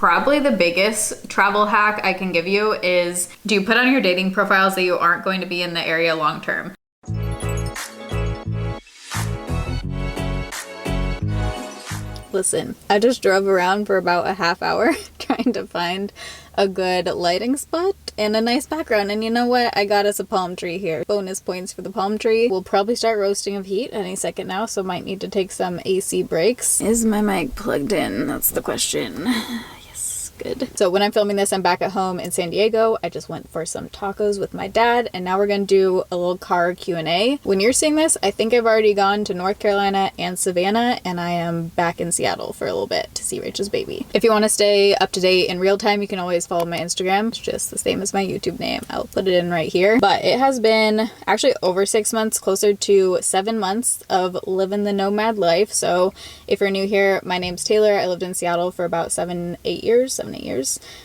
Probably the biggest travel hack I can give you is, do you put on your dating profiles that you aren't going to be in the area long term? Listen, I just drove around for about a half hour trying to find a good lighting spot and a nice background. And you know what? I got us a palm tree here. Bonus points for the palm tree. We'll probably start roasting of heat any second now, so might need to take some AC breaks. Is my mic plugged in? That's the question. Good. So when I'm filming this, I'm back at home in San Diego. I just went for some tacos with my dad, and now we're gonna do a little car Q&A. When you're seeing this, I think I've already gone to North Carolina and Savannah, and I am back in Seattle for a little bit to see Rachel's baby. If you want to stay up to date in real time, you can always follow my Instagram. It's just the same as my YouTube name. I'll put it in right here. But it has been actually over 6 months, closer to 7 months of living the nomad life. So if you're new here, my name's Taylor. I lived in Seattle for about 7-8 years.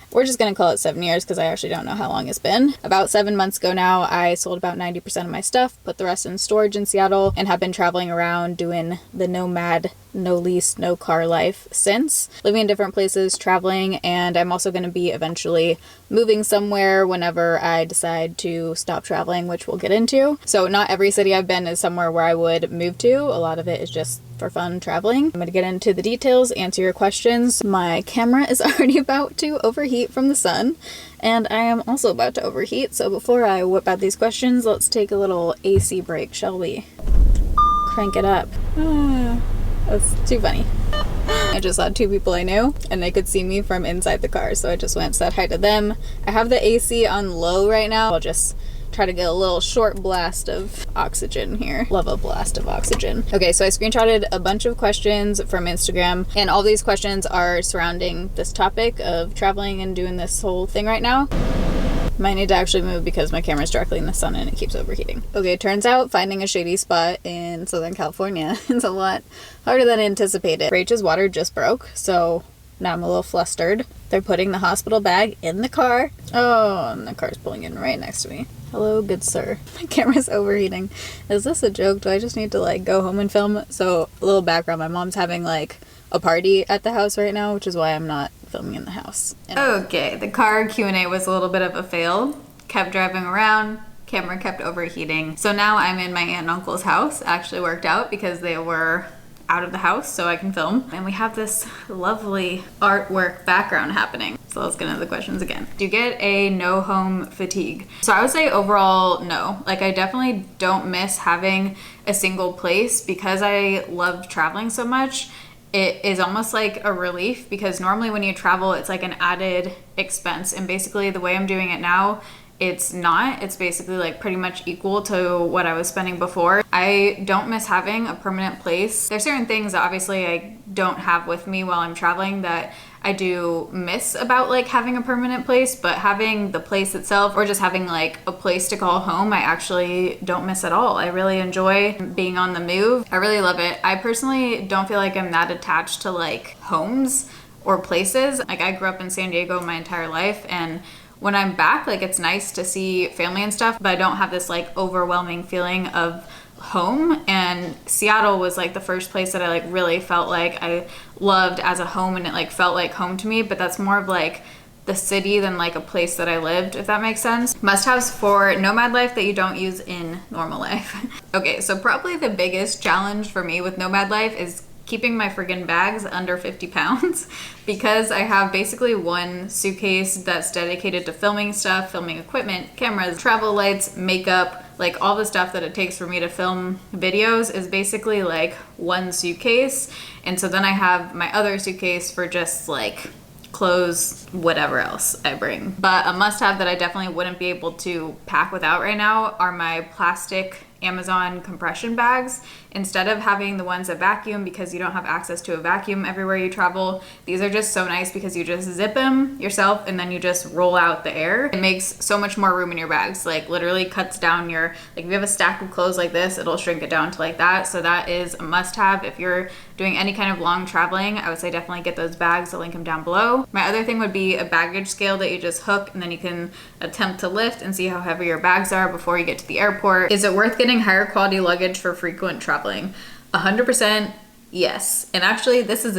We're just gonna call it 7 years because I actually don't know how long it's been. About 7 months ago now, I sold about 90% of my stuff, put the rest in storage in Seattle, and have been traveling around doing the nomad, no lease, no car life since. Living in different places, traveling, and I'm also gonna be eventually moving somewhere whenever I decide to stop traveling, which we'll get into. So not every city I've been is somewhere where I would move to. A lot of it is just for fun traveling. I'm gonna get into the details, answer your questions. My camera is already about to overheat from the sun, and I am also about to overheat. So before I whip out these questions, let's take a little AC break, shall we? Crank it up. That's too funny. I just saw 2 people I knew, and they could see me from inside the car, so I just went and said hi to them. I have the AC on low right now. I'll just try to get a little short blast of oxygen here. Love a blast of oxygen. Okay, so I screenshotted a bunch of questions from Instagram, and all these questions are surrounding this topic of traveling and doing this whole thing right now. Might need to actually move because my camera's directly in the sun and it keeps overheating. Okay, it turns out finding a shady spot in Southern California is a lot harder than anticipated. Rachel's water just broke, so now I'm a little flustered. They're putting the hospital bag in the car. Oh, and the car's pulling in right next to me. Hello, good sir. My camera's overheating. Is this a joke? Do I just need to like go home and film? So a little background, my mom's having like a party at the house right now, which is why I'm not filming in the house. Okay, the car Q&A was a little bit of a fail. Kept driving around, camera kept overheating. So now I'm in my aunt and uncle's house. Actually worked out because they were out of the house so I can film. And we have this lovely artwork background happening. So let's get into the questions again. Do you get a no home fatigue? So I would say overall, no. Like I definitely don't miss having a single place because I love traveling so much. It is almost like a relief because normally when you travel, it's like an added expense. And basically the way I'm doing it now, it's not. It's basically like pretty much equal to what I was spending before. I don't miss having a permanent place. There's certain things that obviously I don't have with me while I'm traveling that I do miss about like having a permanent place, but having the place itself or just having like a place to call home, I actually don't miss at all. I really enjoy being on the move. I really love it. I personally don't feel like I'm that attached to like homes or places. Like I grew up in San Diego my entire life, and when I'm back, like it's nice to see family and stuff, but I don't have this like overwhelming feeling of home. And Seattle was like the first place that I like really felt like I loved as a home, and it like felt like home to me, but that's more of like the city than like a place that I lived, if that makes sense. Must-haves for nomad life that you don't use in normal life. Okay, so probably the biggest challenge for me with nomad life is keeping my friggin' bags under 50 pounds because I have basically one suitcase that's dedicated to filming stuff, filming equipment, cameras, travel lights, makeup, like all the stuff that it takes for me to film videos is basically like one suitcase. And so then I have my other suitcase for just like clothes, whatever else I bring. But a must-have that I definitely wouldn't be able to pack without right now are my plastic Amazon compression bags. Instead of having the ones that vacuum because you don't have access to a vacuum everywhere you travel, these are just so nice because you just zip them yourself and then you just roll out the air. It makes so much more room in your bags, like literally cuts down your, like if you have a stack of clothes like this, it'll shrink it down to like that. So that is a must-have. If you're doing any kind of long traveling, I would say definitely get those bags. I'll link them down below. My other thing would be a baggage scale that you just hook and then you can attempt to lift and see how heavy your bags are before you get to the airport. Is it worth getting higher quality luggage for frequent traveling? 100%. Yes, and actually this is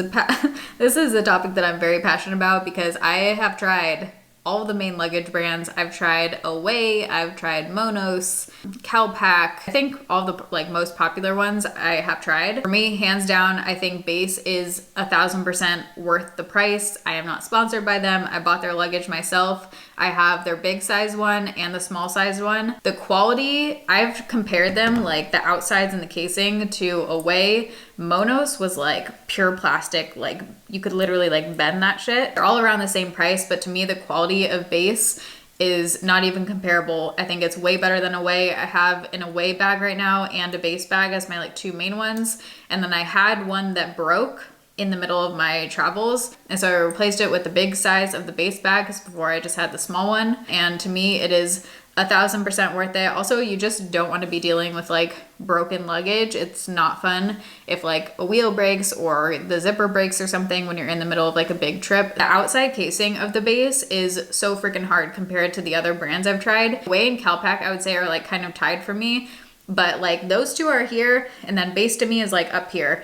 this is a topic that I'm very passionate about because I have tried all the main luggage brands. I've tried Away, I've tried Monos, Calpac. I think all the like most popular ones I have tried. For me, hands down, I think Base is 1000% worth the price. I am not sponsored by them. I bought their luggage myself. I have their big size one and the small size one. The quality, I've compared them, like the outsides and the casing, to Away. Monos was like pure plastic, like you could literally like bend that shit. They're all around the same price, but to me the quality of Base is not even comparable. I think it's way better than Away. I have an Away bag right now and a Base bag as my like two main ones. And then I had one that broke in the middle of my travels. And so I replaced it with the big size of the Base bag because before I just had the small one. And to me, it is 1000% worth it. Also, you just don't want to be dealing with like broken luggage. It's not fun if like a wheel breaks or the zipper breaks or something when you're in the middle of like a big trip. The outside casing of the Base is so freaking hard compared to the other brands I've tried. Way and Calpac, I would say, are like kind of tied for me, but like those two are here, and then Base to me is like up here.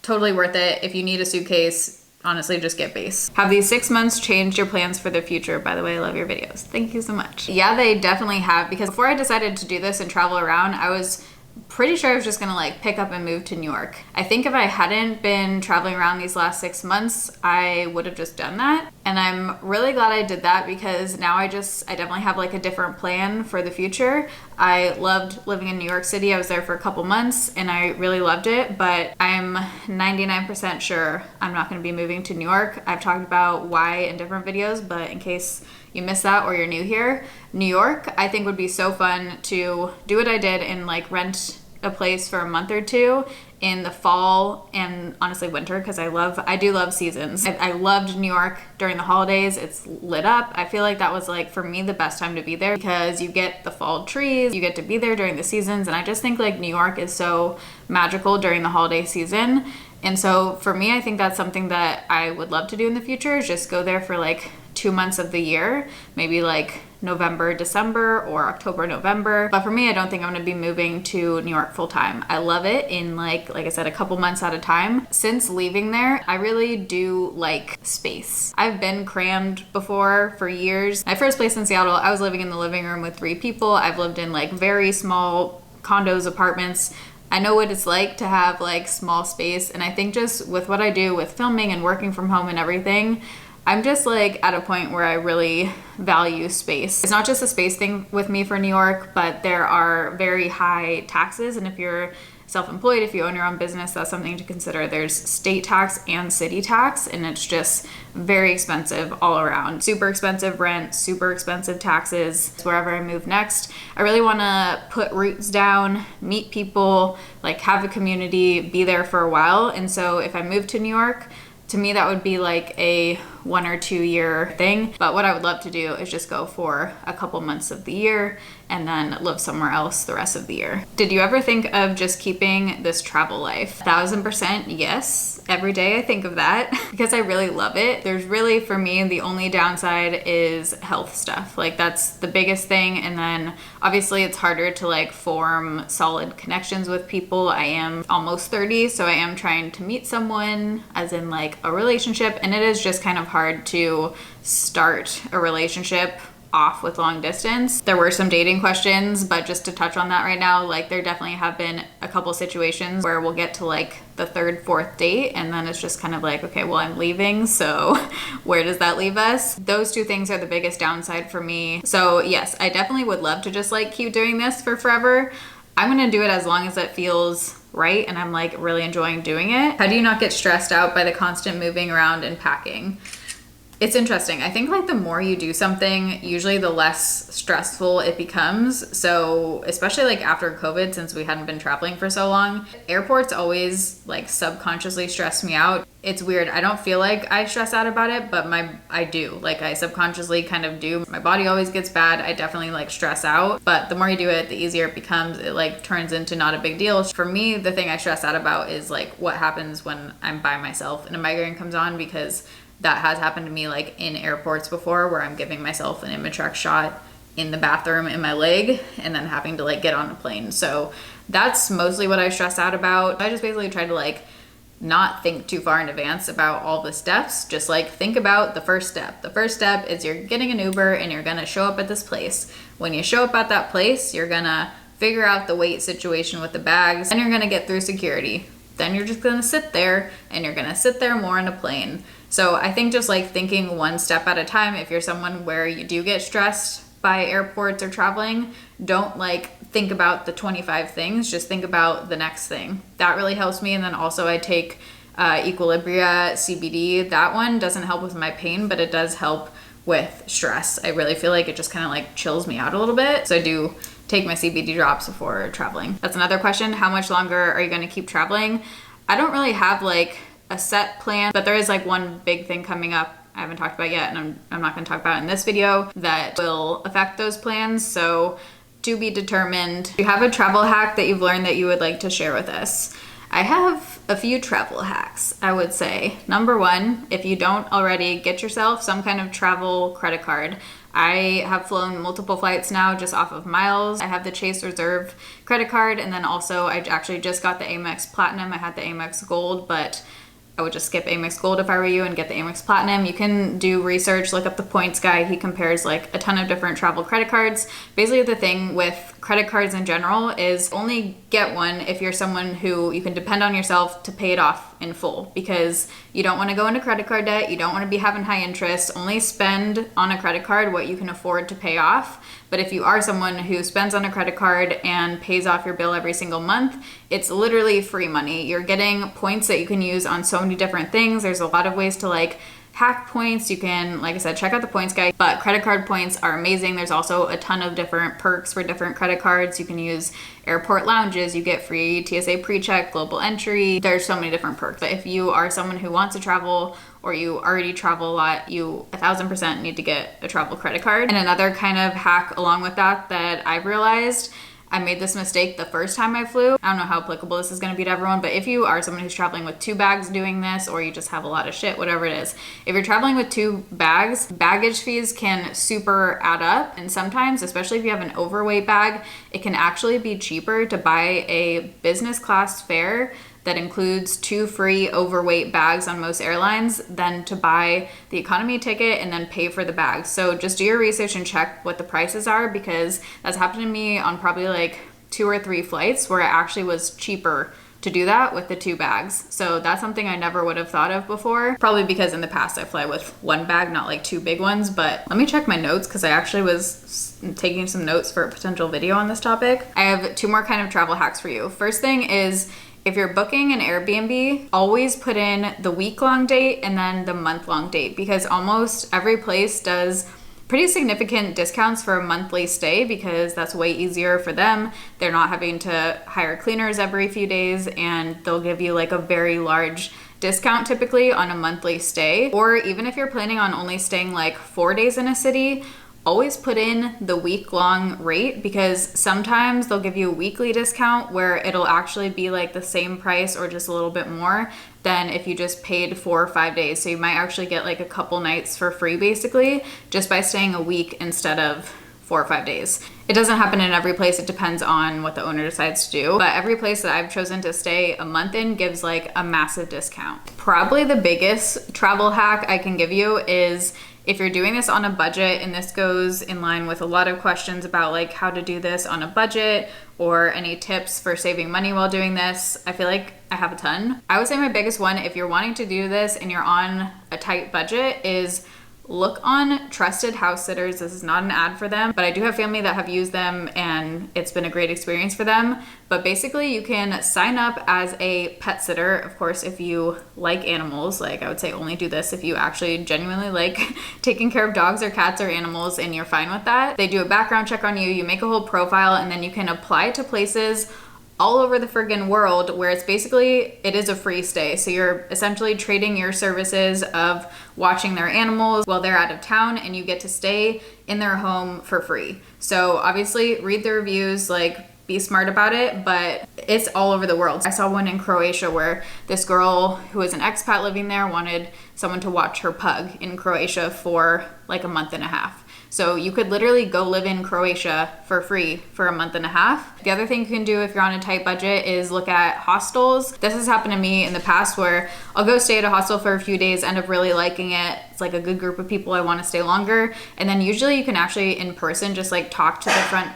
Totally worth it. If you need a suitcase, honestly, just get Base. Have these 6 months changed your plans for the future? By the way, I love your videos. Thank you so much. Yeah, they definitely have, because before I decided to do this and travel around, I was pretty sure I was just gonna like pick up and move to New York. I think if I hadn't been traveling around these last 6 months, I would have just done that. And I'm really glad I did that because now I definitely have like a different plan for the future. I loved living in New York City. I was there for a couple months and I really loved it, but I'm 99% sure I'm not gonna be moving to New York. I've talked about why in different videos, but in case you missed that or you're new here, New York I think would be so fun to do what I did and like rent a place for a month or two in the fall and honestly winter, because I do love seasons. I loved New York during the holidays. It's lit up. I feel like that was like for me the best time to be there because you get the fall trees, you get to be there during the seasons, and I just think like New York is so magical during the holiday season. And so for me, I think that's something that I would love to do in the future, is just go there for like 2 months of the year, maybe like November, December, or October, November. But for me, I don't think I'm gonna be moving to New York full time. I love it in like I said, a couple months at a time. Since leaving there, I really do like space. I've been crammed before for years. My first place in Seattle, I was living in the living room with 3 people. I've lived in like very small condos, apartments. I know what it's like to have like small space. And I think just with what I do with filming and working from home and everything, I'm just like at a point where I really value space. It's not just a space thing with me for New York, but there are very high taxes. And if you're self-employed, if you own your own business, that's something to consider. There's state tax and city tax, and it's just very expensive all around. Super expensive rent, super expensive taxes. Wherever I move next, I really wanna put roots down, meet people, like have a community, be there for a while. And so if I move to New York, to me, that would be like a 1 or 2 year thing. But what I would love to do is just go for a couple months of the year and then live somewhere else the rest of the year. Did you ever think of just keeping this travel life? 1000% yes. Every day I think of that because I really love it. There's really, for me, the only downside is health stuff. Like that's the biggest thing. And then obviously it's harder to like form solid connections with people. I am almost 30, so I am trying to meet someone, as in like a relationship. And it is just kind of hard to start a relationship off with long distance. There were some dating questions, but just to touch on that right now, like there definitely have been a couple situations where we'll get to like the 3rd, 4th date and then it's just kind of like, okay, well I'm leaving, so where does that leave us? Those 2 things are the biggest downside for me. So yes, I definitely would love to just like keep doing this for forever. I'm gonna do it as long as it feels right and I'm like really enjoying doing it. How do you not get stressed out by the constant moving around and packing? It's interesting. I think like the more you do something, usually the less stressful it becomes. So especially like after COVID, since we hadn't been traveling for so long, airports always like subconsciously stress me out. It's weird. I don't feel like I stress out about it, but I do. Like I subconsciously kind of do. My body always gets bad. I definitely like stress out, but the more you do it, the easier it becomes. It like turns into not a big deal. For me, the thing I stress out about is like what happens when I'm by myself and a migraine comes on, because that has happened to me like in airports before where I'm giving myself an Imitrex shot in the bathroom in my leg and then having to like get on a plane. So that's mostly what I stress out about. I just basically try to like not think too far in advance about all the steps. Just like think about the first step. The first step is you're getting an Uber and you're gonna show up at this place. When you show up at that place, you're gonna figure out the weight situation with the bags, and you're gonna get through security. Then you're just gonna sit there, and you're gonna sit there more on a plane. So I think just like thinking one step at a time, if you're someone where you do get stressed by airports or traveling, don't like think about the 25 things, just think about the next thing. That really helps me. And then also I take Equilibria CBD. That one doesn't help with my pain, but it does help with stress. I really feel like it just kind of like chills me out a little bit. So I do take my CBD drops before traveling. That's another question. How much longer are you going to keep traveling? I don't really have like a set plan, but there is like one big thing coming up I haven't talked about yet, and I'm not going to talk about it in this video, that will affect those plans. So to be determined. Do you have a travel hack that you've learned that you would like to share with us? I have a few travel hacks, I would say. Number one, if you don't already, get yourself some kind of travel credit card. I have flown multiple flights now just off of miles. I have the Chase Reserve credit card, and then also I actually just got the Amex Platinum. I had the Amex Gold, but I would just skip Amex Gold if I were you and get the Amex Platinum. You can do research, look up the points guy. He compares like a ton of different travel credit cards. Basically the thing with credit cards in general is only get one if you're someone who you can depend on yourself to pay it off in full, because you don't want to go into credit card debt. You don't want to be having high interest. Only spend on a credit card what you can afford to pay off. But if you are someone who spends on a credit card and pays off your bill every single month, it's literally free money. You're getting points that you can use on so many different things. There's a lot of ways to like hack points. You can, like I said, check out the points guide, but credit card points are amazing. There's also a ton of different perks for different credit cards. You can use airport lounges, you get free TSA pre-check, global entry. There's so many different perks. But if you are someone who wants to travel or you already travel a lot, you 1000% need to get a travel credit card. And another kind of hack along with that I've realized, I made this mistake the first time I flew. I don't know how applicable this is going to be to everyone, but if you are someone who's traveling with 2 bags doing this, or you just have a lot of shit, whatever it is, if you're traveling with 2 bags, baggage fees can super add up. And sometimes, especially if you have an overweight bag, it can actually be cheaper to buy a business class fare that includes 2 free overweight bags on most airlines than to buy the economy ticket and then pay for the bags. So just do your research and check what the prices are, because that's happened to me on probably like 2 or 3 flights where it actually was cheaper to do that with the 2 bags. So that's something I never would have thought of before, probably because in the past I fly with 1 bag, not like 2 big ones. But let me check my notes, because I actually was taking some notes for a potential video on this topic. I have 2 more kind of travel hacks for you. First thing is, if you're booking an Airbnb, always put in the week-long date and then the month-long date, because almost every place does pretty significant discounts for a monthly stay, because that's way easier for them. They're not having to hire cleaners every few days, and they'll give you like a very large discount typically on a monthly stay. Or even if you're planning on only staying like 4 days in a city, always put in the week-long rate, because sometimes they'll give you a weekly discount where it'll actually be like the same price or just a little bit more than if you just paid 4 or 5 days. So you might actually get like a couple nights for free basically just by staying a week instead of 4 or 5 days. It doesn't happen in every place. It depends on what the owner decides to do. But every place that I've chosen to stay a month in gives like a massive discount. Probably the biggest travel hack I can give you is, if you're doing this on a budget, and this goes in line with a lot of questions about like how to do this on a budget or any tips for saving money while doing this, I feel like I have a ton. I would say my biggest one, if you're wanting to do this and you're on a tight budget, is look on trusted house sitters. This is not an ad for them, but I do have family that have used them and it's been a great experience for them. But basically you can sign up as a pet sitter. Of course, if you like animals, like I would say only do this if you actually genuinely like taking care of dogs or cats or animals and you're fine with that. They do a background check on you, you make a whole profile, and then you can apply to places all over the friggin' world where it's basically, it is a free stay. So you're essentially trading your services of watching their animals while they're out of town, and you get to stay in their home for free. So obviously read the reviews, like be smart about it, but it's all over the world. I saw one in Croatia where this girl who was an expat living there wanted someone to watch her pug in Croatia for like a month and a half. So you could literally go live in Croatia for free for a month and a half. The other thing you can do if you're on a tight budget is look at hostels. This has happened to me in the past where I'll go stay at a hostel for a few days, end up really liking it. It's like a good group of people, I want to stay longer. And then usually you can actually in person just like talk to the front.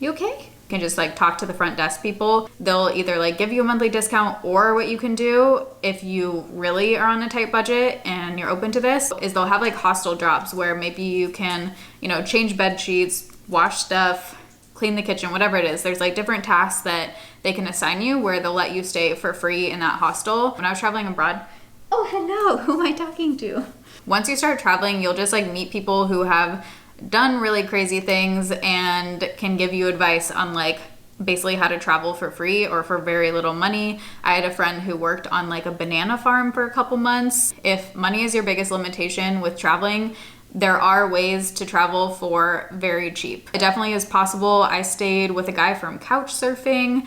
You okay? You can just like talk to the front desk people. They'll either like give you a monthly discount, or what you can do if you really are on a tight budget and you're open to this is they'll have like hostel jobs where maybe you can, you know, change bed sheets, wash stuff, clean the kitchen, whatever it is. There's like different tasks that they can assign you where they'll let you stay for free in that hostel. When I was traveling abroad, oh hello, who am I talking to? Once you start traveling, you'll just like meet people who have done really crazy things and can give you advice on like basically how to travel for free or for very little money. I had a friend who worked on like a banana farm for a couple months. If money is your biggest limitation with traveling, there are ways to travel for very cheap. It definitely is possible. I stayed with a guy from couch surfing.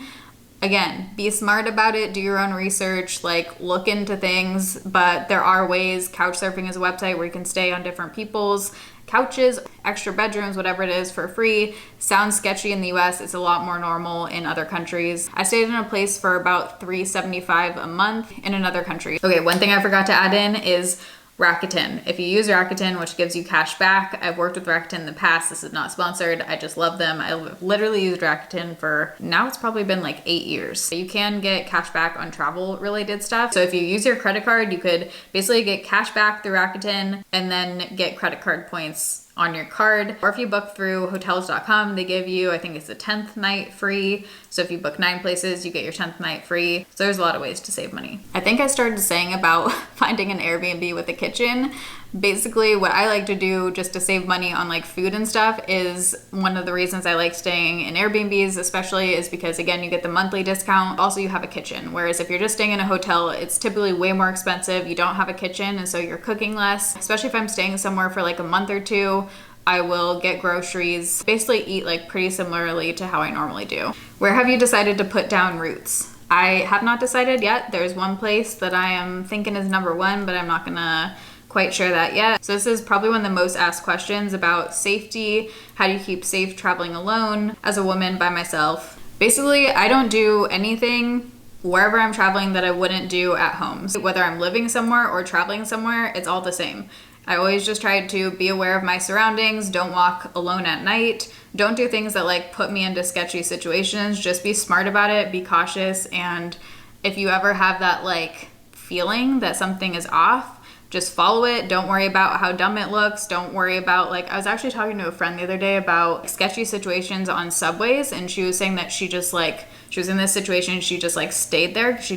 Again, be smart about it, do your own research, like look into things, but there are ways. Couchsurfing is a website where you can stay on different people's couches, extra bedrooms, whatever it is, for free. Sounds sketchy in the US, it's a lot more normal in other countries. I stayed in a place for about $375 a month in another country. Okay, one thing I forgot to add in is Rakuten. If you use Rakuten, which gives you cash back, I've worked with Rakuten in the past. This is not sponsored. I just love them. I literally used Rakuten for, now it's probably been like 8 years. You can get cash back on travel related stuff. So if you use your credit card, you could basically get cash back through Rakuten and then get credit card points on your card. Or if you book through hotels.com, they give you, I think it's the 10th night free. So if you book 9 places, you get your 10th night free. So there's a lot of ways to save money. I think I started saying about finding an Airbnb with a kitchen. Basically what I like to do just to save money on like food and stuff is one of the reasons I like staying in Airbnbs especially is because again, you get the monthly discount. Also you have a kitchen. Whereas if you're just staying in a hotel, it's typically way more expensive. You don't have a kitchen and so you're cooking less. Especially if I'm staying somewhere for like a month or two, I will get groceries, basically eat like pretty similarly to how I normally do. Where have you decided to put down roots? I have not decided yet. There's one place that I am thinking is number one, but I'm not gonna quite share that yet. So this is probably one of the most asked questions about safety. How do you keep safe traveling alone as a woman by myself? Basically, I don't do anything wherever I'm traveling that I wouldn't do at home. So whether I'm living somewhere or traveling somewhere, it's all the same. I always just try to be aware of my surroundings, don't walk alone at night, don't do things that like put me into sketchy situations, just be smart about it, be cautious, and if you ever have that like feeling that something is off, just follow it. Don't worry about how dumb it looks. Don't worry about like, I was actually talking to a friend the other day about sketchy situations on subways, and she was saying that she just like, she was in this situation, she just like stayed there. She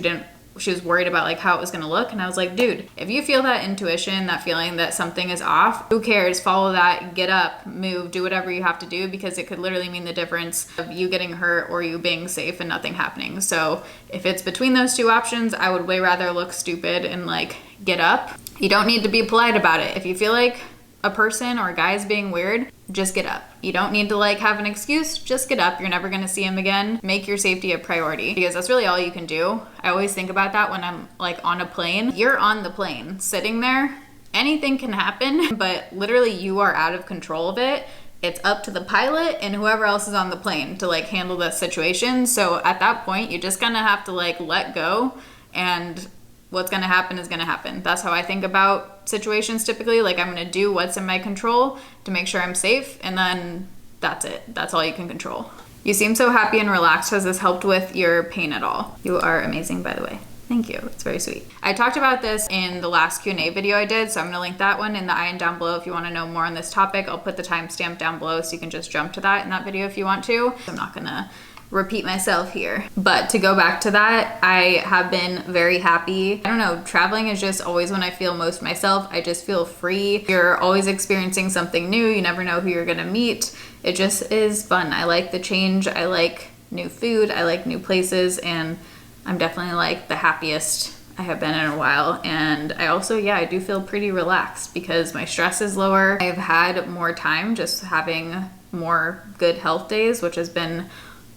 was worried about like how it was gonna look. And I was like, dude, if you feel that intuition, that feeling that something is off, who cares? Follow that, get up, move, do whatever you have to do, because it could literally mean the difference of you getting hurt or you being safe and nothing happening. So if it's between those two options, I would way rather look stupid and like get up. You don't need to be polite about it. If you feel like a person or a guy is being weird, just get up. You don't need to like have an excuse, just get up. You're never gonna see him again. Make your safety a priority because that's really all you can do. I always think about that when I'm like on a plane. You're on the plane, sitting there, anything can happen, but literally you are out of control of it. It's up to the pilot and whoever else is on the plane to like handle that situation. So at that point, you're just gonna have to like let go, and what's gonna happen is gonna happen. That's how I think about situations typically. Like I'm gonna do what's in my control to make sure I'm safe, and then that's it. That's all you can control. You seem so happy and relaxed. Has this helped with your pain at all? You are amazing, by the way. Thank you, it's very sweet. I talked about this in the last Q&A video I did, so I'm gonna link that one in the eye and down below if you wanna know more on this topic. I'll put the timestamp down below so you can just jump to that in that video if you want to. I'm not gonna repeat myself here. But to go back to that, I have been very happy. I don't know, traveling is just always when I feel most myself. I just feel free. You're always experiencing something new. You never know who you're gonna meet. It just is fun. I like the change. I like new food. I like new places, and I'm definitely like the happiest I have been in a while. And I also, yeah, I do feel pretty relaxed because my stress is lower. I've had more time just having more good health days, which has been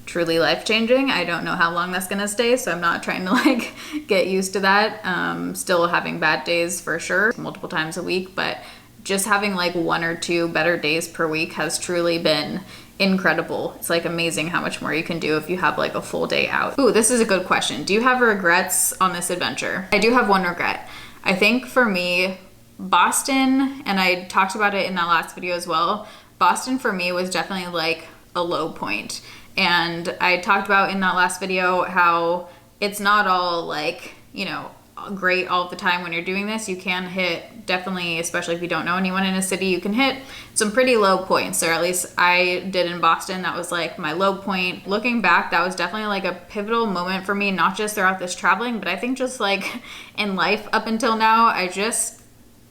truly life-changing. I don't know how long that's gonna stay, so I'm not trying to like get used to that. Still having bad days for sure, multiple times a week, but just having like 1 or 2 better days per week has truly been incredible. It's like amazing how much more you can do if you have like a full day out. Ooh, this is a good question. Do you have regrets on this adventure? I do have one regret. I think for me, Boston, and I talked about it in that last video as well, Boston for me was definitely like a low point. And I talked about in that last video how it's not all like, you know, great all the time when you're doing this. You can hit, definitely, especially if you don't know anyone in a city, you can hit some pretty low points, or at least I did in Boston. That was like my low point. Looking back, that was definitely like a pivotal moment for me, not just throughout this traveling, but I think just like in life up until now. I just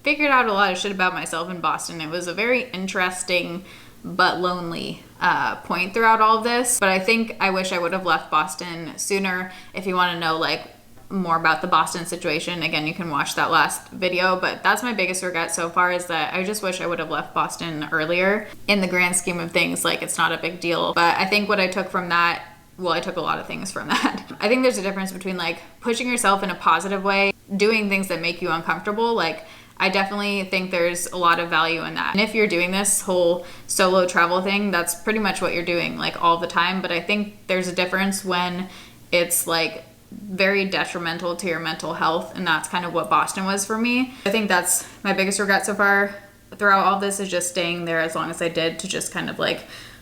figured out a lot of shit about myself in Boston. It was a very interesting but lonely point throughout all of this. But I think I wish I would have left Boston sooner. If you want to know like more about the Boston situation, again, you can watch that last video. But that's my biggest regret so far, is that I just wish I would have left Boston earlier. In the grand scheme of things, like, it's not a big deal. But I think what I took from that, well, I took a lot of things from that. I think there's a difference between like pushing yourself in a positive way, doing things that make you uncomfortable. Like, I definitely think there's a lot of value in that. And if you're doing this whole solo travel thing, that's pretty much what you're doing like all the time. But I think there's a difference when it's like very detrimental to your mental health, and that's kind of what Boston was for me. I think that's my biggest regret so far throughout all this, is just staying there as long as I did, to just kind of like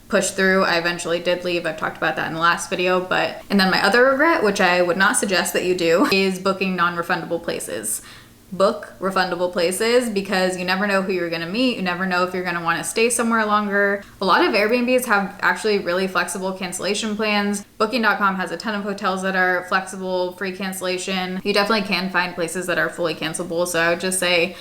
push through. I eventually did leave. I've talked about that in the last video. And then my other regret, which I would not suggest that you do, is booking non-refundable places. Book refundable places, because you never know who you're gonna meet. You never know if you're gonna wanna stay somewhere longer. A lot of Airbnbs have actually really flexible cancellation plans. Booking.com has a ton of hotels that are flexible, free cancellation. You definitely can find places that are fully cancelable. So I would just say,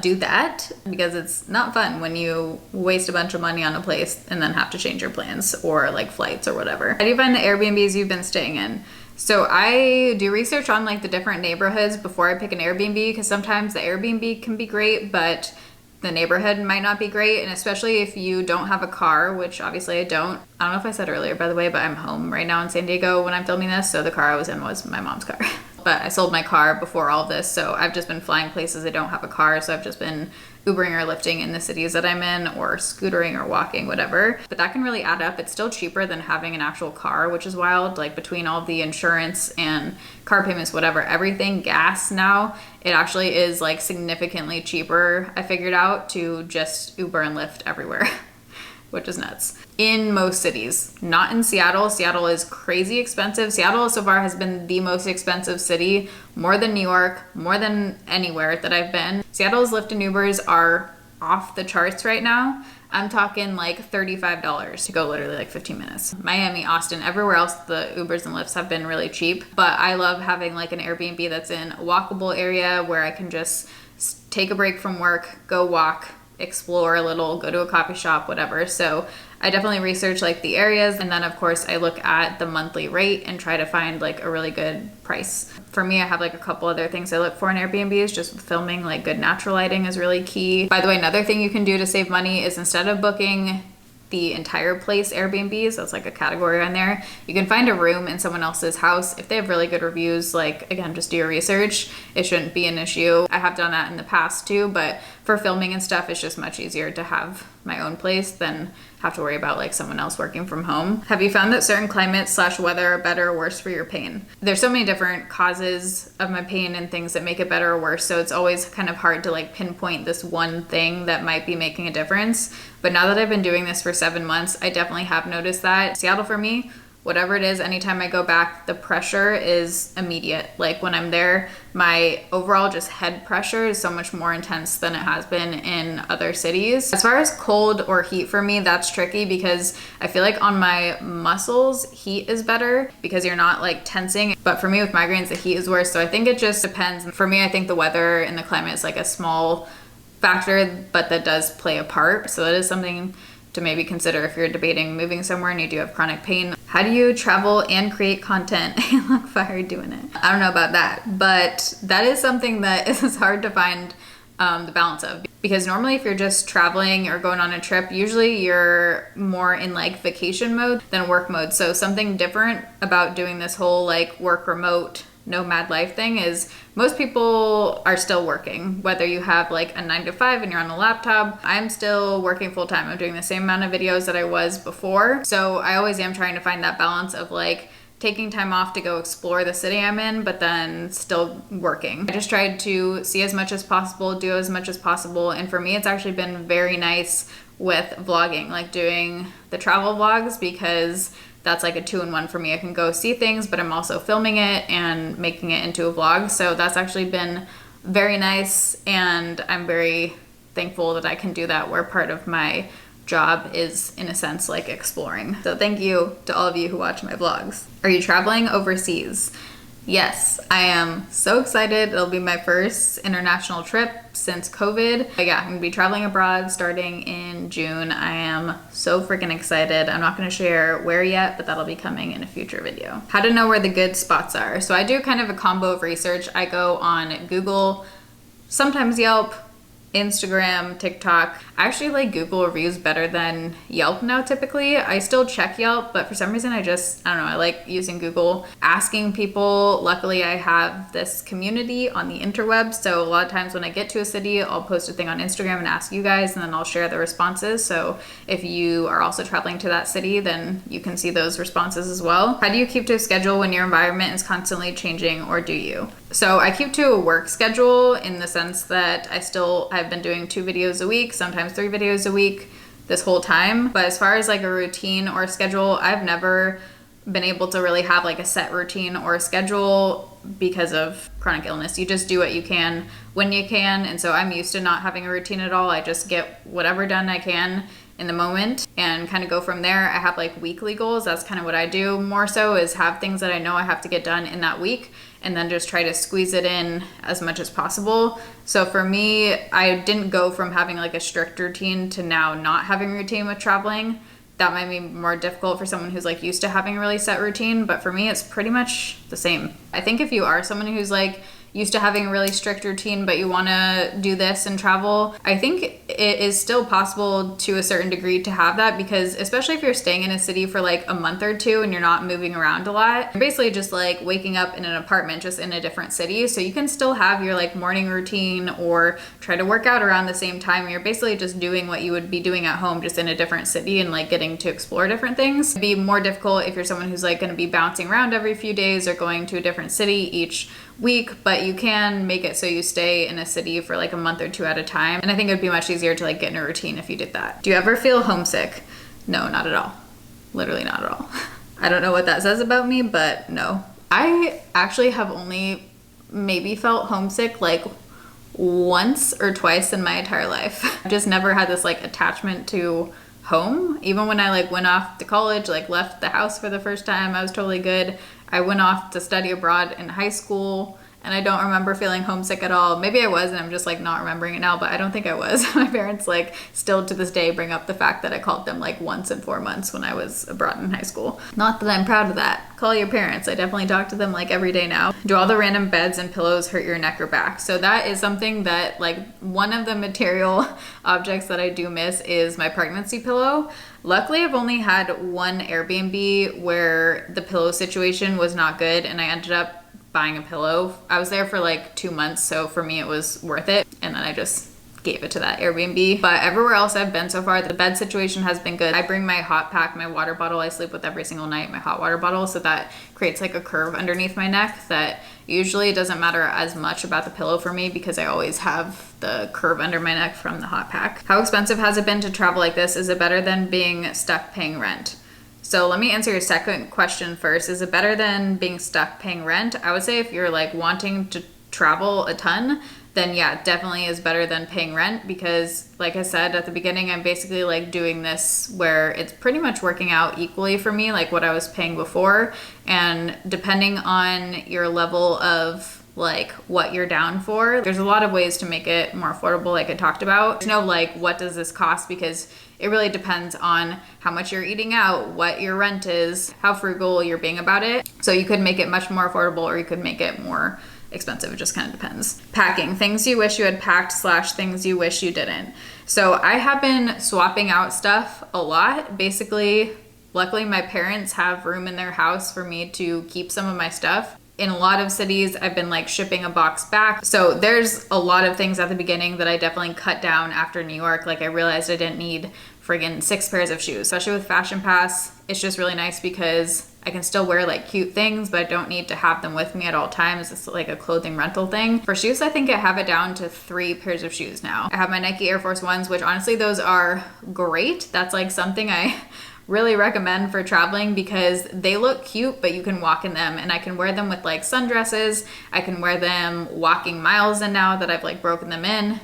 do that, because it's not fun when you waste a bunch of money on a place and then have to change your plans or like flights or whatever. How do you find the Airbnbs you've been staying in? So I do research on like the different neighborhoods before I pick an Airbnb, because sometimes the Airbnb can be great, but the neighborhood might not be great. And especially if you don't have a car, which obviously I don't. I don't know if I said earlier, by the way, but I'm home right now in San Diego when I'm filming this. So the car I was in was my mom's car. But I sold my car before all this, so I've just been flying places I don't have a car. So I've just been Ubering or lifting in the cities that I'm in, or scootering or walking, whatever. But that can really add up. It's still cheaper than having an actual car, which is wild. Like, between all the insurance and car payments, whatever, everything, gas now, it actually is like significantly cheaper, I figured out, to just Uber and Lyft everywhere. Which is nuts. In most cities, not in Seattle. Seattle is crazy expensive. Seattle so far has been the most expensive city, more than New York, more than anywhere that I've been. Seattle's Lyft and Ubers are off the charts right now. I'm talking like $35 to go literally like 15 minutes. Miami, Austin, everywhere else, the Ubers and Lyfts have been really cheap. But I love having like an Airbnb that's in a walkable area where I can just take a break from work, go walk, explore a little, go to a coffee shop, whatever. So I definitely research like the areas, and then of course I look at the monthly rate and try to find like a really good price. For me, I have like a couple other things I look for in Airbnbs, just with filming. Like, good natural lighting is really key. By the way, another thing you can do to save money is, instead of booking the entire place Airbnbs, that's like a category on there, you can find a room in someone else's house. If they have really good reviews, like, again, just do your research. It shouldn't be an issue. I have done that in the past too, but for filming and stuff, it's just much easier to have my own place than have to worry about like someone else working from home. Have you found that certain climates / weather are better or worse for your pain? There's so many different causes of my pain and things that make it better or worse, so it's always kind of hard to like pinpoint this one thing that might be making a difference. But now that I've been doing this for 7 months, I definitely have noticed that Seattle, for me, whatever it is, anytime I go back, the pressure is immediate. Like, when I'm there, my overall just head pressure is so much more intense than it has been in other cities. As far as cold or heat, for me, that's tricky, because I feel like on my muscles, heat is better because you're not like tensing. But for me with migraines, the heat is worse. So I think it just depends. For me, I think the weather and the climate is like a small factor, but that does play a part. So that is something to maybe consider if you're debating moving somewhere and you do have chronic pain. How do you travel and create content? You look fire doing it. I don't know about that, but that is something that is hard to find the balance of. Because normally if you're just traveling or going on a trip, usually you're more in like vacation mode than work mode. So something different about doing this whole like work remote nomad life thing is most people are still working, whether you have like a 9 to 5 and you're on a laptop. I'm still working full time. I'm doing the same amount of videos that I was before. So I always am trying to find that balance of like taking time off to go explore the city I'm in, but then still working. I just tried to see as much as possible, do as much as possible. And for me, it's actually been very nice with vlogging, like doing the travel vlogs, because that's like a 2-in-1 for me. I can go see things, but I'm also filming it and making it into a vlog. So that's actually been very nice. And I'm very thankful that I can do that, where part of my job is in a sense like exploring. So thank you to all of you who watch my vlogs. Are you traveling overseas? Yes, I am so excited. It'll be my first international trip since COVID. But yeah, I'm gonna be traveling abroad starting in June. I am so freaking excited. I'm not gonna share where yet, but that'll be coming in a future video. How to know where the good spots are. So I do kind of a combo of research. I go on Google, sometimes Yelp, Instagram, TikTok. I actually like Google reviews better than Yelp now typically. I still check Yelp, but for some reason I don't know, I like using Google. Asking people, luckily I have this community on the interwebs, so a lot of times when I get to a city, I'll post a thing on Instagram and ask you guys, and then I'll share the responses. So if you are also traveling to that city, then you can see those responses as well. How do you keep to a schedule when your environment is constantly changing, or do you? So I keep to a work schedule in the sense that I've been doing 2 videos a week, sometimes 3 videos a week this whole time. But as far as like a routine or a schedule, I've never been able to really have like a set routine or a schedule because of chronic illness. You just do what you can when you can. And so I'm used to not having a routine at all. I just get whatever done I can in the moment and kind of go from there. I have like weekly goals. That's kind of what I do more so, is have things that I know I have to get done in that week and then just try to squeeze it in as much as possible. So for me, I didn't go from having like a strict routine to now not having a routine with traveling. That might be more difficult for someone who's like used to having a really set routine, but for me, it's pretty much the same. I think if you are someone who's like used to having a really strict routine, but you want to do this and travel, I think it is still possible to a certain degree to have that, because especially if you're staying in a city for like a month or 2 and you're not moving around a lot, you're basically just like waking up in an apartment just in a different city. So you can still have your like morning routine or try to work out around the same time. You're basically just doing what you would be doing at home, just in a different city and like getting to explore different things. It'd be more difficult if you're someone who's like going to be bouncing around every few days or going to a different city each week, but you can make it so you stay in a city for like a month or 2 at a time. And I think it would be much easier to like get in a routine if you did that. Do you ever feel homesick? No, not at all. Literally not at all. I don't know what that says about me, but no. I actually have only maybe felt homesick like once or twice in my entire life. I've just never had this like attachment to home. Even when I like went off to college, like left the house for the first time, I was totally good. I went off to study abroad in high school, and I don't remember feeling homesick at all. Maybe I was, and I'm just like not remembering it now, but I don't think I was. My parents like still to this day bring up the fact that I called them like once in 4 months when I was abroad in high school. Not that I'm proud of that. Call your parents. I definitely talk to them like every day now. Do all the random beds and pillows hurt your neck or back? So that is something that like one of the material objects that I do miss is my pregnancy pillow. Luckily, I've only had one Airbnb where the pillow situation was not good, and I ended up buying a pillow. I was there for like 2 months, so for me it was worth it, and then I just gave it to that Airbnb. But everywhere else I've been so far, the bed situation has been good. I bring my hot pack, my water bottle I sleep with every single night, my hot water bottle, so that creates like a curve underneath my neck that usually doesn't matter as much about the pillow for me, because I always have the curve under my neck from the hot pack. How expensive has it been to travel like this? Is it better than being stuck paying rent? So let me answer your second question first. Is it better than being stuck paying rent? I would say if you're like wanting to travel a ton, then yeah, definitely is better than paying rent, because like I said at the beginning, I'm basically like doing this where it's pretty much working out equally for me, like what I was paying before. And depending on your level of like what you're down for, there's a lot of ways to make it more affordable, like I talked about. There's no like, what does this cost? Because it really depends on how much you're eating out, what your rent is, how frugal you're being about it. So you could make it much more affordable, or you could make it more expensive. It just kind of depends. Packing, things you wish you had packed / things you wish you didn't. So I have been swapping out stuff a lot. Basically, luckily my parents have room in their house for me to keep some of my stuff. In a lot of cities, I've been like shipping a box back. So there's a lot of things at the beginning that I definitely cut down after New York. Like I realized I didn't need friggin' 6 pairs of shoes, especially with Fashion Pass. It's just really nice because I can still wear like cute things, but I don't need to have them with me at all times. It's like a clothing rental thing. For shoes, I think I have it down to 3 pairs of shoes now. I have my Nike Air Force Ones, which honestly, those are great. That's like something I really recommend for traveling because they look cute, but you can walk in them, and I can wear them with like sundresses. I can wear them walking miles in now that I've like broken them in.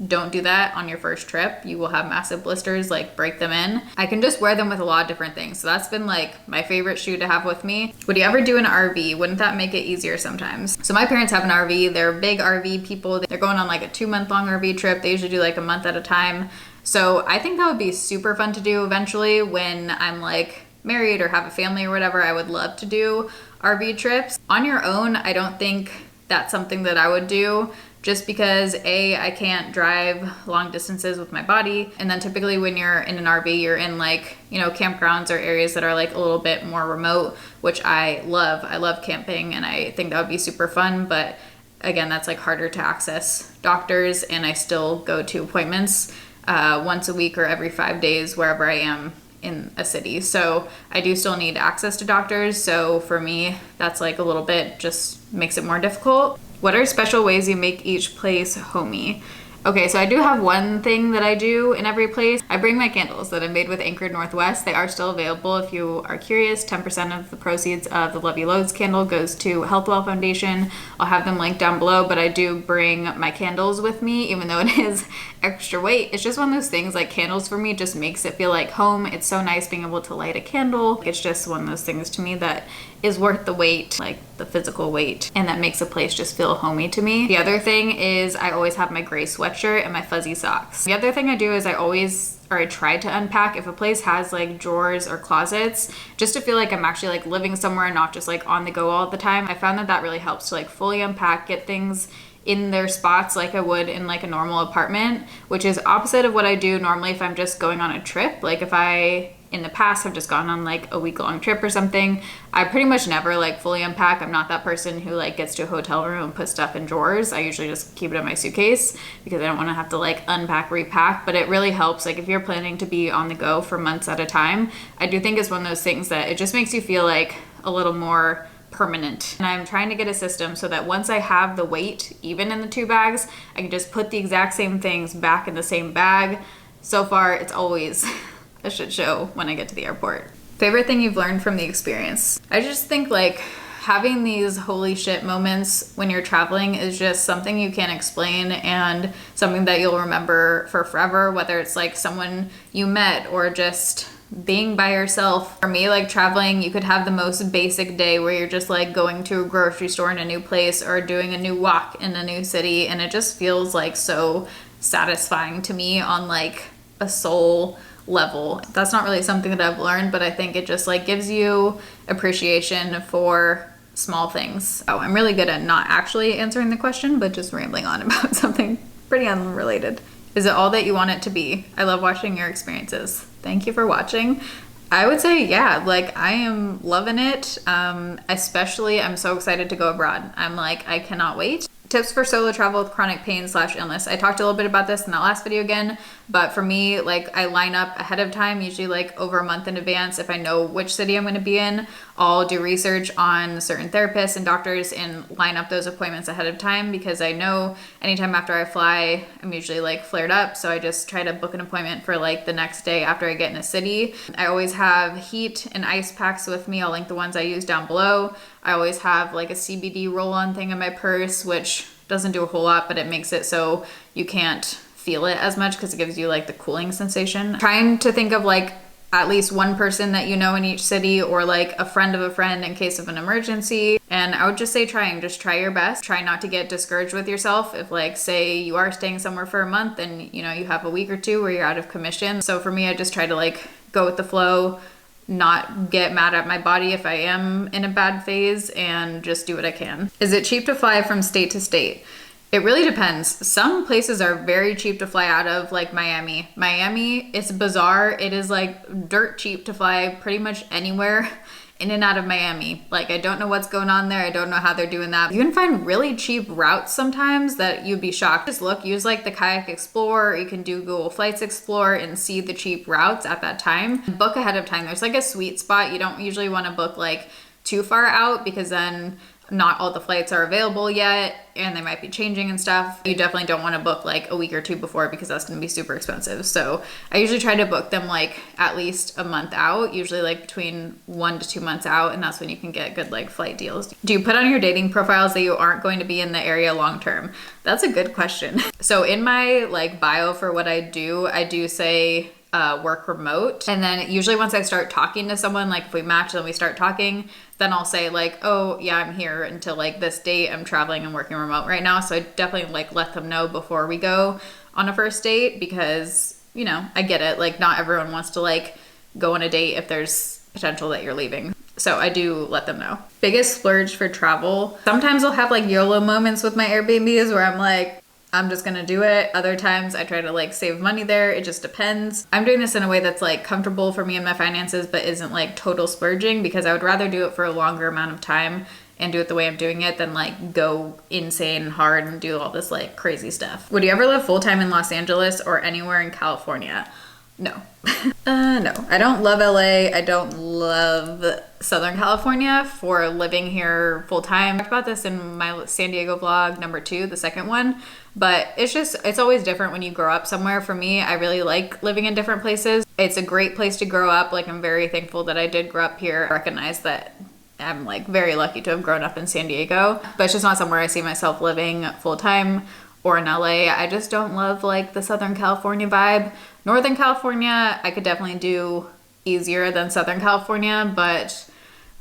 Don't do that on your first trip. You will have massive blisters, like break them in. I can just wear them with a lot of different things. So that's been like my favorite shoe to have with me. Would you ever do an RV? Wouldn't that make it easier sometimes? So my parents have an RV. They're big RV people. They're going on like a 2-month-long RV trip. They usually do like a month at a time. So I think that would be super fun to do eventually when I'm like married or have a family or whatever. I would love to do RV trips. On your own, I don't think that's something that I would do just because I can't drive long distances with my body. And then typically when you're in an RV, you're in like, you know, campgrounds or areas that are like a little bit more remote, which I love. I love camping and I think that would be super fun. But again, that's like harder to access doctors, and I still go to appointments once a week or every 5 days wherever I am in a city. So I do still need access to doctors. So for me, that's like a little bit just makes it more difficult. What are special ways you make each place homey? Okay, so I do have one thing that I do in every place. I bring my candles that I made with Anchored Northwest. They are still available if you are curious. 10% of the proceeds of the Love You Loads candle goes to Healthwell Foundation. I'll have them linked down below, but I do bring my candles with me, even though it is extra weight. It's just one of those things, like candles for me just makes it feel like home. It's so nice being able to light a candle. It's just one of those things to me that is worth the weight, like the physical weight, and that makes a place just feel homey to me. The other thing is I always have my gray sweatshirt and my fuzzy socks. The other thing I do is I try to unpack if a place has like drawers or closets, just to feel like I'm actually like living somewhere and not just like on the go all the time. I found that that really helps to like fully unpack, get things in their spots like I would in like a normal apartment, which is opposite of what I do normally if I'm just going on a trip. Like if I in the past have just gone on like a week-long trip or something, I pretty much never like fully unpack. I'm not that person who like gets to a hotel room and puts stuff in drawers. I usually just keep it in my suitcase because I don't want to have to like unpack, repack. But it really helps, like if you're planning to be on the go for months at a time, I do think it's one of those things that it just makes you feel like a little more permanent. And I'm trying to get a system so that once I have the weight even in the 2 bags, I can just put the exact same things back in the same bag. So far it's always a shit show when I get to the airport. Favorite thing you've learned from the experience? I just think like having these holy shit moments when you're traveling is just something you can't explain and something that you'll remember for forever, whether it's like someone you met or just being by yourself. For me, like traveling, you could have the most basic day where you're just like going to a grocery store in a new place or doing a new walk in a new city, and it just feels like so satisfying to me on like a soul level. That's not really something that I've learned, but I think it just like gives you appreciation for small things. Oh, I'm really good at not actually answering the question, but just rambling on about something pretty unrelated. Is it all that you want it to be? I love watching your experiences. Thank you for watching. I would say, yeah, like I am loving it. Especially I'm so excited to go abroad. I'm like, I cannot wait. Tips for solo travel with chronic pain / illness. I talked a little bit about this in that last video again, but for me, like I line up ahead of time, usually like over a month in advance. If I know which city I'm going to be in, I'll do research on certain therapists and doctors and line up those appointments ahead of time because I know anytime after I fly, I'm usually like flared up. So I just try to book an appointment for like the next day after I get in a city. I always have heat and ice packs with me. I'll link the ones I use down below. I always have like a CBD roll-on thing in my purse, which doesn't do a whole lot, but it makes it so you can't feel it as much because it gives you like the cooling sensation. Trying to think of like at least one person that you know in each city or like a friend of a friend in case of an emergency. And I would just say just try your best. Try not to get discouraged with yourself. If like say you are staying somewhere for a month and you know you have a week or 2 where you're out of commission. So for me, I just try to like go with the flow, not get mad at my body if I am in a bad phase, and just do what I can. Is it cheap to fly from state to state? It really depends. Some places are very cheap to fly out of, like Miami. Miami, it's bizarre. It is like dirt cheap to fly pretty much anywhere in and out of Miami. Like, I don't know what's going on there. I don't know how they're doing that. You can find really cheap routes sometimes that you'd be shocked. Just look, use like the Kayak Explorer, or you can do Google Flights Explorer and see the cheap routes at that time. Book ahead of time. There's like a sweet spot. You don't usually want to book like too far out, because then not all the flights are available yet and they might be changing and stuff. You definitely don't want to book like a week or two before, because that's going to be super expensive. So I usually try to book them like at least a month out, usually like between 1 to 2 months out, and that's when you can get good like flight deals. Do you put on your dating profiles that you aren't going to be in the area long term? That's a good question. So in my like bio for what I do say work remote. And then usually once I start talking to someone, like if we match and we start talking, then I'll say like, oh yeah, I'm here until like this date. I'm traveling and working remote right now. So I definitely like let them know before we go on a first date, because, you know, I get it. Like not everyone wants to like go on a date if there's potential that you're leaving. So I do let them know. Biggest splurge for travel. Sometimes I'll have like YOLO moments with my Airbnbs where I'm like, I'm just gonna do it. Other times I try to like save money there. It just depends. I'm doing this in a way that's like comfortable for me and my finances, but isn't like total splurging, because I would rather do it for a longer amount of time and do it the way I'm doing it than like go insane hard and do all this like crazy stuff. Would you ever live full-time in Los Angeles or anywhere in California? No. No. I don't love LA. I don't love Southern California for living here full time. I talked about this in my San Diego vlog number 2, the second one, but it's always different when you grow up somewhere. For me, I really like living in different places. It's a great place to grow up. Like, I'm very thankful that I did grow up here. I recognize that I'm like very lucky to have grown up in San Diego, but it's just not somewhere I see myself living full time. Or in LA, I just don't love like the Southern California vibe. Northern California, I could definitely do easier than Southern California, but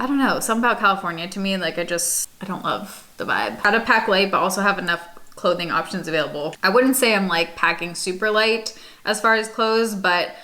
I don't know, something about California to me, like I don't love the vibe. How to pack light but also have enough clothing options available. I wouldn't say I'm like packing super light as far as clothes, but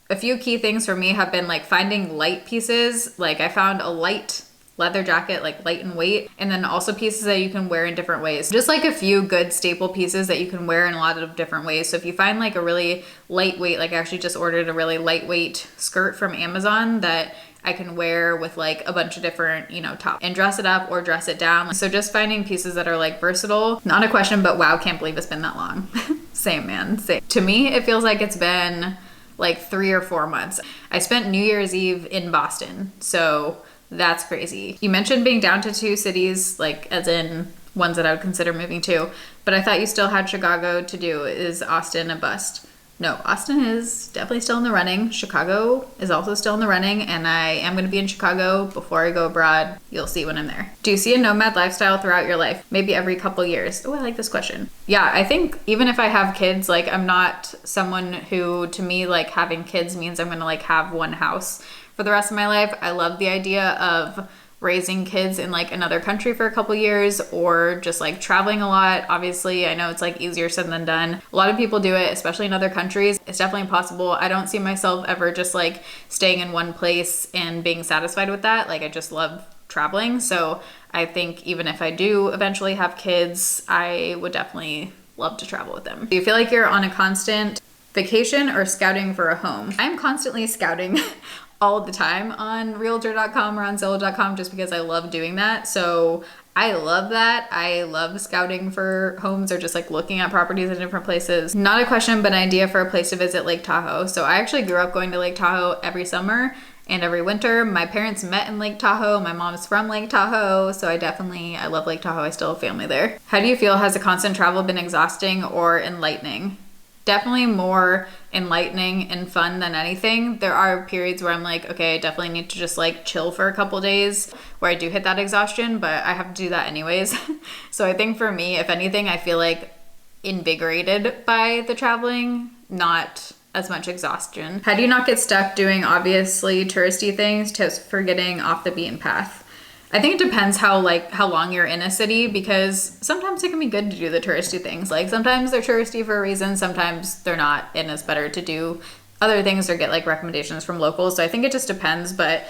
a few key things for me have been like finding light pieces. Like I found a light leather jacket, like light in weight, and then also pieces that you can wear in different ways. Just like a few good staple pieces that you can wear in a lot of different ways. So if you find like a really lightweight, like I actually just ordered a really lightweight skirt from Amazon that I can wear with like a bunch of different, you know, tops and dress it up or dress it down. So just finding pieces that are like versatile. Not a question, but wow, can't believe it's been that long. Same, man, same. To me, it feels like it's been like 3 or 4 months. I spent New Year's Eve in Boston, so that's crazy. You mentioned being down to 2 cities, like as in ones that I would consider moving to, but I thought you still had Chicago to do. Is Austin a bust? No, Austin is definitely still in the running. Chicago is also still in the running, and I am going to be in Chicago before I go abroad. You'll see when I'm there. Do you see a nomad lifestyle throughout your life? Maybe every couple years. Oh, I like this question. Yeah, I think even if I have kids, like I'm not someone who, to me, like having kids means I'm going to like have one house for the rest of my life. I love the idea of raising kids in like another country for a couple years, or just like traveling a lot. Obviously, I know it's like easier said than done. A lot of people do it, especially in other countries. It's definitely possible. I don't see myself ever just like staying in one place and being satisfied with that. Like I just love traveling. So I think even if I do eventually have kids, I would definitely love to travel with them. Do you feel like you're on a constant vacation or scouting for a home? I'm constantly scouting all the time on realtor.com or on zillow.com, just because I love doing that. So I love that. I love scouting for homes or just like looking at properties in different places. Not a question, but an idea for a place to visit Lake Tahoe. So I actually grew up going to Lake Tahoe every summer and every winter. My parents met in Lake Tahoe. My mom's from Lake Tahoe. So I love Lake Tahoe. I still have family there. How do you feel? Has the constant travel been exhausting or enlightening? Definitely more enlightening and fun than anything. There are periods where I'm like, okay, I definitely need to just like chill for a couple days, where I do hit that exhaustion, but I have to do that anyways. So I think for me, if anything, I feel like invigorated by the traveling, not as much exhaustion. How do you not get stuck doing obviously touristy things? Tips for getting off the beaten path. I think it depends how long you're in a city, because sometimes it can be good to do the touristy things. Like sometimes they're touristy for a reason, sometimes they're not, and it's better to do other things or get like recommendations from locals. So I think it just depends, but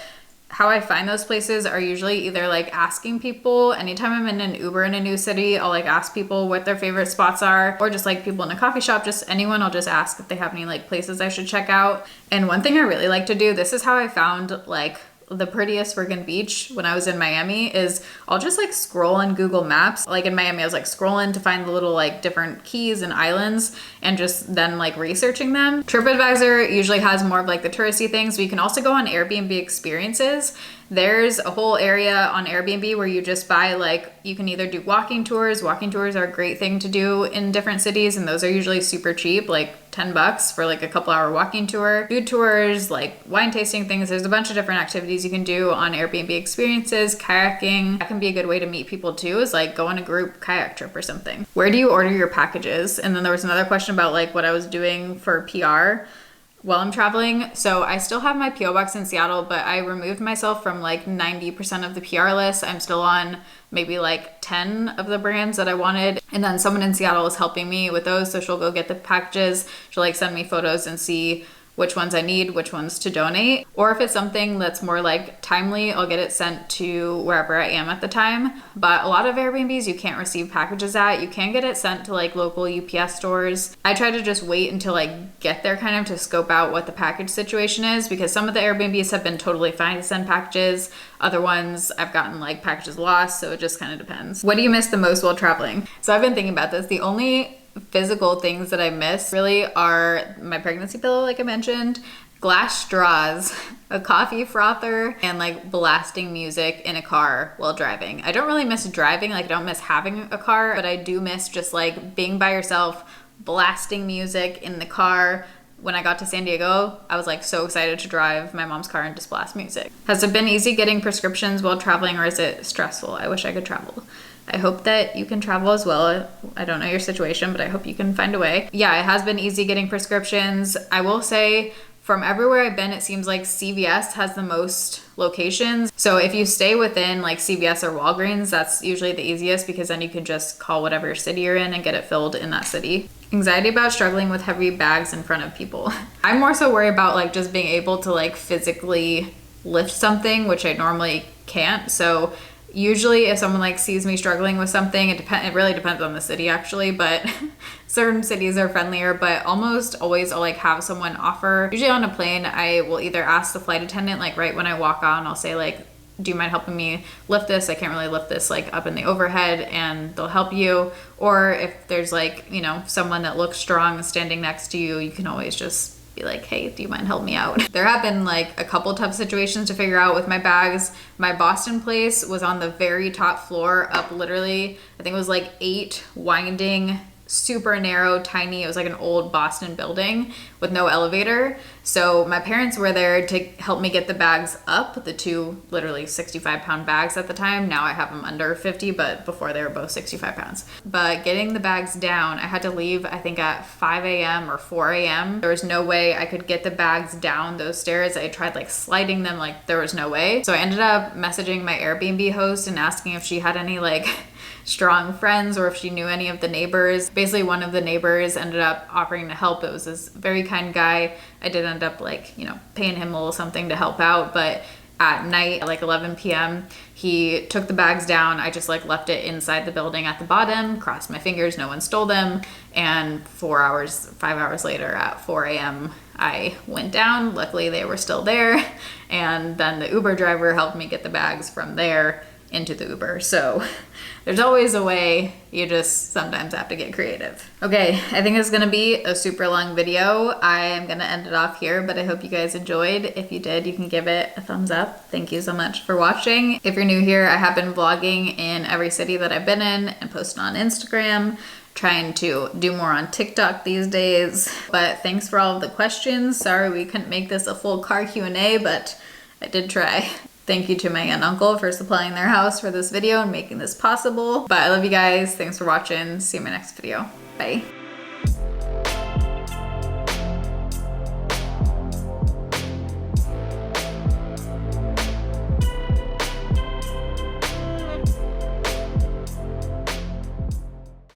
how I find those places are usually either like asking people. Anytime I'm in an Uber in a new city, I'll like ask people what their favorite spots are, or just like people in a coffee shop, just anyone, I'll just ask if they have any like places I should check out. And one thing I really like to do, this is how I found like the prettiest friggin' beach when I was in Miami, is I'll just like scroll on Google Maps. Like in Miami, I was like scrolling to find the little like different keys and islands and just then like researching them. TripAdvisor usually has more of like the touristy things, but you can also go on Airbnb experiences. There's a whole area on Airbnb where you just buy like, you can either do walking tours. Walking tours are a great thing to do in different cities, and those are usually super cheap, like $10 for like a couple hour walking tour. Food tours, like wine tasting things. There's a bunch of different activities you can do on Airbnb experiences. Kayaking, that can be a good way to meet people too, is like go on a group kayak trip or something. Where do you order your packages? And then there was another question about like what I was doing for PR while I'm traveling. So I still have my PO box in Seattle, but I removed myself from like 90% of the PR list. I'm still on maybe like 10 of the brands that I wanted. And then someone in Seattle is helping me with those. So she'll go get the packages. She'll like send me photos and see which ones I need, which ones to donate. Or if it's something that's more like timely, I'll get it sent to wherever I am at the time. But a lot of Airbnbs you can't receive packages at. You can get it sent to like local UPS stores. I try to just wait until I get there kind of to scope out what the package situation is, because some of the Airbnbs have been totally fine to send packages. Other ones I've gotten like packages lost, so it just kind of depends. What do you miss the most while traveling? So I've been thinking about this. The only physical things that I miss really are my pregnancy pillow, like I mentioned, glass straws, a coffee frother, and like blasting music in a car while driving. I don't really miss driving, like I don't miss having a car, but I do miss just like being by yourself, blasting music in the car. When I got to San Diego, I was like so excited to drive my mom's car and just blast music. Has it been easy getting prescriptions while traveling, or is it stressful? I wish I could travel. I hope that you can travel as well. I don't know your situation, but I hope you can find a way. Yeah, it has been easy getting prescriptions. I will say from everywhere I've been, it seems like CVS has the most locations. So if you stay within like CVS or Walgreens, that's usually the easiest, because then you can just call whatever city you're in and get it filled in that city. Anxiety about struggling with heavy bags in front of people. I'm more so worried about like just being able to like physically lift something, which I normally can't. So usually if someone like sees me struggling with something, it really depends on the city actually, but certain cities are friendlier, but almost always I'll like have someone offer. Usually on a plane, I will either ask the flight attendant, like right when I walk on, I'll say like, do you mind helping me lift this? I can't really lift this like up in the overhead, and they'll help you. Or if there's like, you know, someone that looks strong standing next to you, you can always just be like, hey, do you mind helping me out? There have been like a couple tough situations to figure out with my bags. My Boston place was on the very top floor, up literally, I think it was like 8 winding, super narrow, tiny, it was like an old Boston building with no elevator. So my parents were there to help me get the bags up, the 2 literally 65-pound bags at the time. Now I have them under 50, but before they were both 65 pounds. But getting the bags down, I had to leave, I think at 5 a.m. or 4 a.m. There was no way I could get the bags down those stairs. I tried like sliding them, like there was no way. So I ended up messaging my Airbnb host and asking if she had any like strong friends or if she knew any of the neighbors. Basically one of the neighbors ended up offering to help. It was this very kind guy. I did end up like, you know, paying him a little something to help out, but at night, at like 11 p.m., he took the bags down. I just like left it inside the building at the bottom, crossed my fingers, no one stole them. And 5 hours later at 4 a.m., I went down. Luckily they were still there. And then the Uber driver helped me get the bags from there into the Uber. So there's always a way, you just sometimes have to get creative. Okay, I think it's gonna be a super long video. I am gonna end it off here, but I hope you guys enjoyed. If you did, you can give it a thumbs up. Thank you so much for watching. If you're new here, I have been vlogging in every city that I've been in and posting on Instagram, trying to do more on TikTok these days. But thanks for all of the questions. Sorry we couldn't make this a full car Q&A, but I did try. Thank you to my aunt and uncle for supplying their house for this video and making this possible. But I love you guys. Thanks for watching. See you in my next video. Bye.